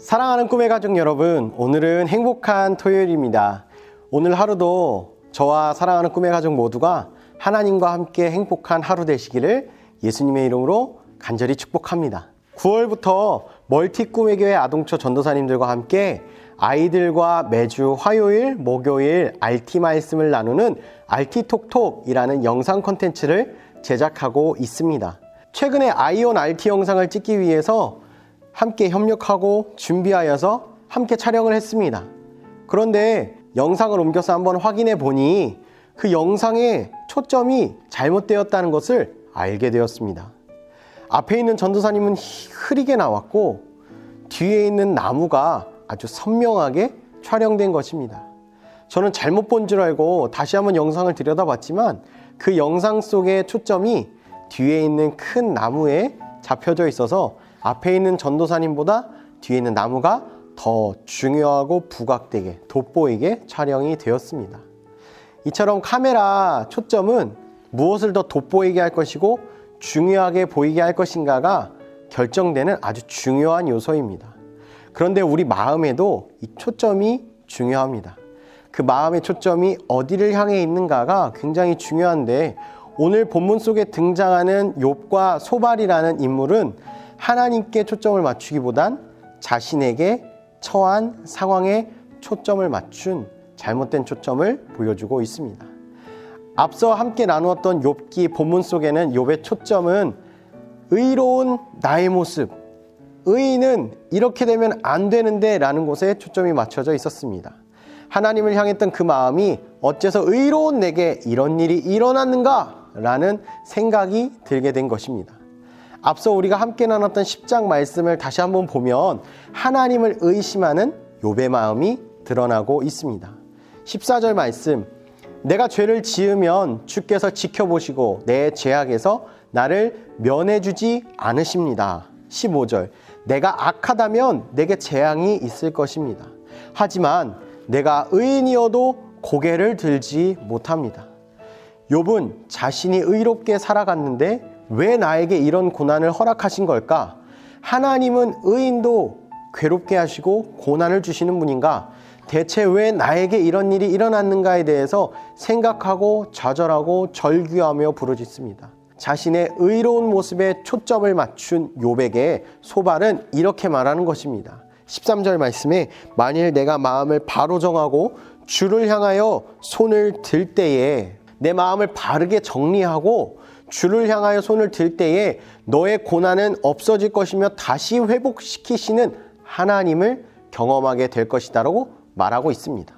사랑하는 꿈의 가족 여러분, 오늘은 행복한 토요일입니다. 오늘 하루도 저와 사랑하는 꿈의 가족 모두가 하나님과 함께 행복한 하루 되시기를 예수님의 이름으로 간절히 축복합니다. 9월부터 멀티 꿈의 교회 아동처 전도사님들과 함께 아이들과 매주 화요일, 목요일 RT 말씀을 나누는 RT톡톡이라는 영상 콘텐츠를 제작하고 있습니다. 최근에 아이온 RT 영상을 찍기 위해서 함께 협력하고 준비하여서 함께 촬영을 했습니다. 그런데 영상을 옮겨서 한번 확인해 보니 그 영상의 초점이 잘못되었다는 것을 알게 되었습니다. 앞에 있는 전도사님은 흐리게 나왔고 뒤에 있는 나무가 아주 선명하게 촬영된 것입니다. 저는 잘못 본 줄 알고 다시 한번 영상을 들여다봤지만 그 영상 속의 초점이 뒤에 있는 큰 나무에 잡혀져 있어서 앞에 있는 전도사님보다 뒤에 있는 나무가 더 중요하고 부각되게 돋보이게 촬영이 되었습니다. 이처럼 카메라 초점은 무엇을 더 돋보이게 할 것이고 중요하게 보이게 할 것인가가 결정되는 아주 중요한 요소입니다. 그런데 우리 마음에도 이 초점이 중요합니다. 그 마음의 초점이 어디를 향해 있는가가 굉장히 중요한데 오늘 본문 속에 등장하는 욥과 소발이라는 인물은 하나님께 초점을 맞추기보단 자신에게 처한 상황에 초점을 맞춘 잘못된 초점을 보여주고 있습니다. 앞서 함께 나누었던 욥기 본문 속에는 욥의 초점은 의로운 나의 모습, 의인은 이렇게 되면 안 되는데 라는 곳에 초점이 맞춰져 있었습니다. 하나님을 향했던 그 마음이 어째서 의로운 내게 이런 일이 일어났는가 라는 생각이 들게 된 것입니다. 앞서 우리가 함께 나눴던 10장 말씀을 다시 한번 보면 하나님을 의심하는 욥의 마음이 드러나고 있습니다. 14절 말씀, 내가 죄를 지으면 주께서 지켜보시고 내 죄악에서 나를 면해주지 않으십니다. 15절, 내가 악하다면 내게 재앙이 있을 것입니다. 하지만 내가 의인이어도 고개를 들지 못합니다. 욥은 자신이 의롭게 살아갔는데 왜 나에게 이런 고난을 허락하신 걸까? 하나님은 의인도 괴롭게 하시고 고난을 주시는 분인가? 대체 왜 나에게 이런 일이 일어났는가에 대해서 생각하고 좌절하고 절규하며 부르짖습니다. 자신의 의로운 모습에 초점을 맞춘 욥에게 소발은 이렇게 말하는 것입니다. 13절 말씀에 만일 내가 마음을 바로 정하고 주를 향하여 손을 들 때에 내 마음을 바르게 정리하고 주를 향하여 손을 들 때에 너의 고난은 없어질 것이며 다시 회복시키시는 하나님을 경험하게 될 것이다 라고 말하고 있습니다.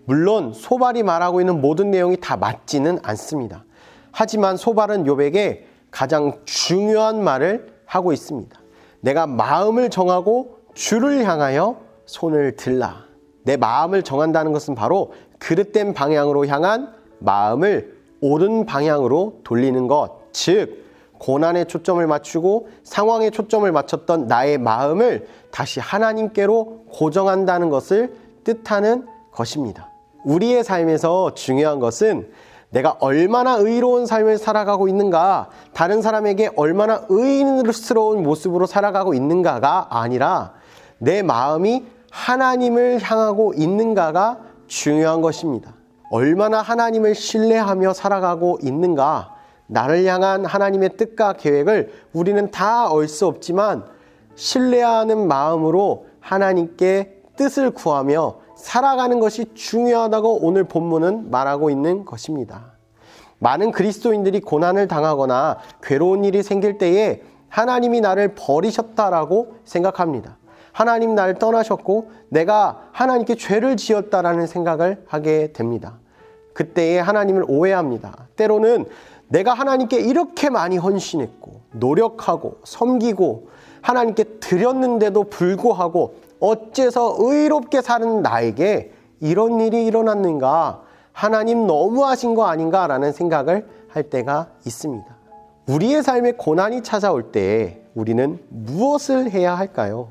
물론 소발이 말하고 있는 모든 내용이 다 맞지는 않습니다. 하지만 소발은 욥에게 가장 중요한 말을 하고 있습니다. 내가 마음을 정하고 주를 향하여 손을 들라. 내 마음을 정한다는 것은 바로 그릇된 방향으로 향한 마음을 옳은 방향으로 돌리는 것, 즉 고난에 초점을 맞추고 상황에 초점을 맞췄던 나의 마음을 다시 하나님께로 고정한다는 것을 뜻하는 것입니다. 우리의 삶에서 중요한 것은 내가 얼마나 의로운 삶을 살아가고 있는가, 다른 사람에게 얼마나 의인스러운 모습으로 살아가고 있는가가 아니라 내 마음이 하나님을 향하고 있는가가 중요한 것입니다. 얼마나 하나님을 신뢰하며 살아가고 있는가, 나를 향한 하나님의 뜻과 계획을 우리는 다 알 수 없지만 신뢰하는 마음으로 하나님께 뜻을 구하며 살아가는 것이 중요하다고 오늘 본문은 말하고 있는 것입니다. 많은 그리스도인들이 고난을 당하거나 괴로운 일이 생길 때에 하나님이 나를 버리셨다라고 생각합니다. 하나님 나를 떠나셨고 내가 하나님께 죄를 지었다라는 생각을 하게 됩니다. 그때에 하나님을 오해합니다. 때로는 내가 하나님께 이렇게 많이 헌신했고 노력하고 섬기고 하나님께 드렸는데도 불구하고 어째서 의롭게 사는 나에게 이런 일이 일어났는가? 하나님 너무하신 거 아닌가? 라는 생각을 할 때가 있습니다. 우리의 삶에 고난이 찾아올 때 우리는 무엇을 해야 할까요?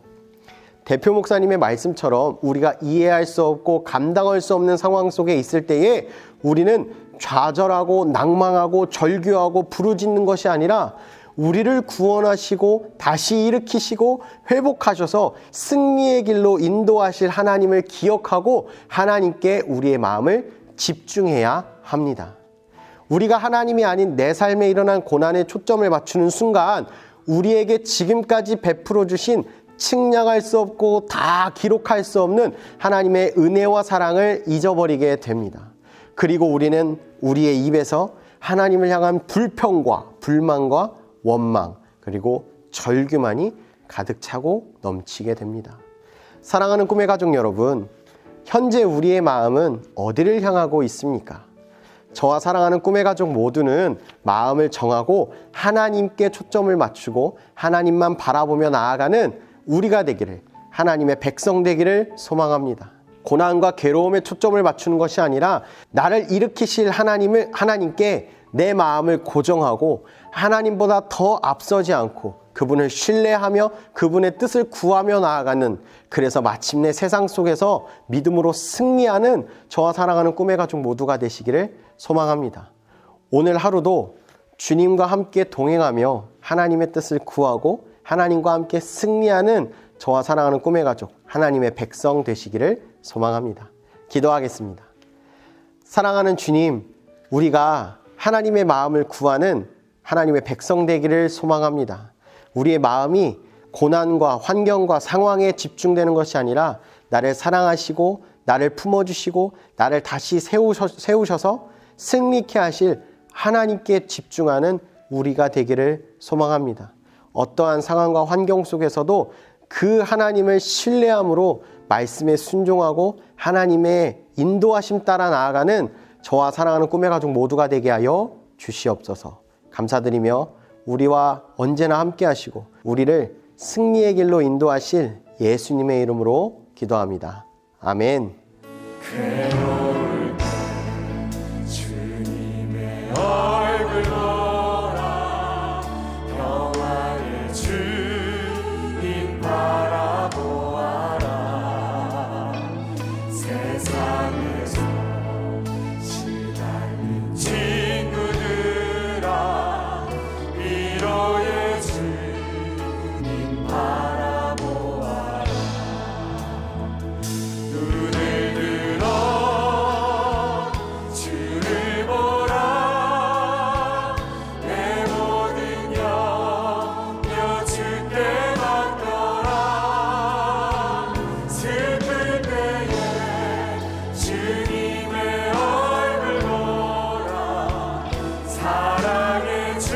대표 목사님의 말씀처럼 우리가 이해할 수 없고 감당할 수 없는 상황 속에 있을 때에 우리는 좌절하고 낭망하고 절규하고 부르짖는 것이 아니라 우리를 구원하시고 다시 일으키시고 회복하셔서 승리의 길로 인도하실 하나님을 기억하고 하나님께 우리의 마음을 집중해야 합니다. 우리가 하나님이 아닌 내 삶에 일어난 고난에 초점을 맞추는 순간 우리에게 지금까지 베풀어 주신 측량할 수 없고 다 기록할 수 없는 하나님의 은혜와 사랑을 잊어버리게 됩니다. 그리고 우리는 우리의 입에서 하나님을 향한 불평과 불만과 원망 그리고 절규만이 가득 차고 넘치게 됩니다. 사랑하는 꿈의 가족 여러분, 현재 우리의 마음은 어디를 향하고 있습니까? 저와 사랑하는 꿈의 가족 모두는 마음을 정하고 하나님께 초점을 맞추고 하나님만 바라보며 나아가는 우리가 되기를, 하나님의 백성 되기를 소망합니다. 고난과 괴로움에 초점을 맞추는 것이 아니라 나를 일으키실 하나님께 내 마음을 고정하고 하나님보다 더 앞서지 않고 그분을 신뢰하며 그분의 뜻을 구하며 나아가는, 그래서 마침내 세상 속에서 믿음으로 승리하는 저와 사랑하는 꿈의 가족 모두가 되시기를 소망합니다. 오늘 하루도 주님과 함께 동행하며 하나님의 뜻을 구하고 하나님과 함께 승리하는 저와 사랑하는 꿈의 가족, 하나님의 백성 되시기를 소망합니다. 기도하겠습니다. 사랑하는 주님, 우리가 하나님의 마음을 구하는 하나님의 백성 되기를 소망합니다. 우리의 마음이 고난과 환경과 상황에 집중되는 것이 아니라 나를 사랑하시고 나를 품어주시고 나를 다시 세우셔서 승리케 하실 하나님께 집중하는 우리가 되기를 소망합니다. 어떠한 상황과 환경 속에서도 그 하나님을 신뢰함으로 말씀에 순종하고 하나님의 인도하심 따라 나아가는 저와 사랑하는 꿈의 가족 모두가 되게 하여 주시옵소서. 감사드리며 우리와 언제나 함께 하시고 우리를 승리의 길로 인도하실 예수님의 이름으로 기도합니다. 아멘. 괴로울 때 주님의 얼굴 보라, 평화의 주님 바라보아라. 세상에서 시달린 친구들아, 위로의 주님 바라보아라. 눈을 들어 주를 보라. 내 모든 염려 주께 맡겨라. 슬플 때에 주님의 얼굴 보라. 사랑의 주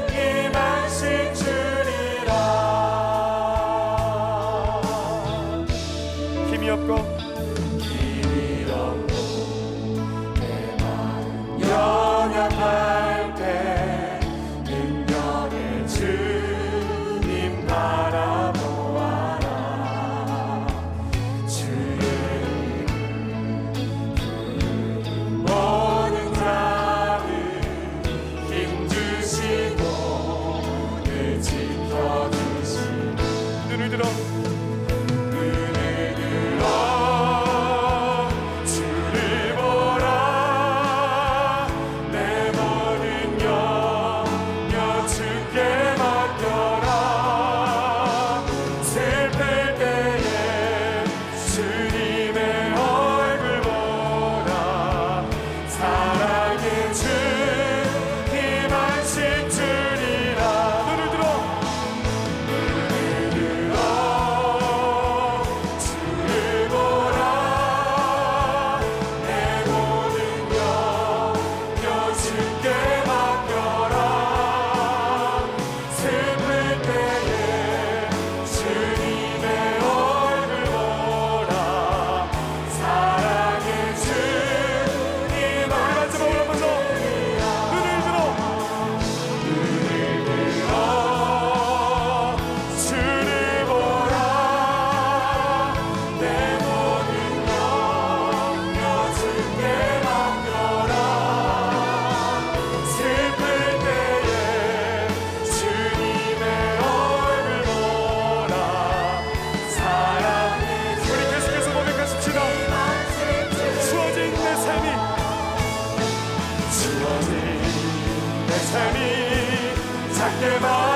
임하신 주리라. 힘이 없고 내 마음 연약할 때 능력의 주님 바라보아라. 주의 모든 자를 힘주시고 늘 지켜주시고 눈을 들어 주를 보라. 내 모든 염려 주께 맡겨라. 슬플 때에 주님의 얼굴 보라. 사랑의 주 임하신 주리라. 눈을 들어 주를 보라. 내 모든 염려 주께 맡겨라. 슬플 때에 주님의 얼굴 보라. 사랑의 주 임하신 주리라. 눈을 들어 주를 보라. 내 모든 염려 주께 맡겨라. 슬플 때에 주님의 얼굴 보라. 사랑의 주. 우리 계속해서 고백하십시다. 주어진 내 삶이 주어진 내 삶이 잘 작게 봐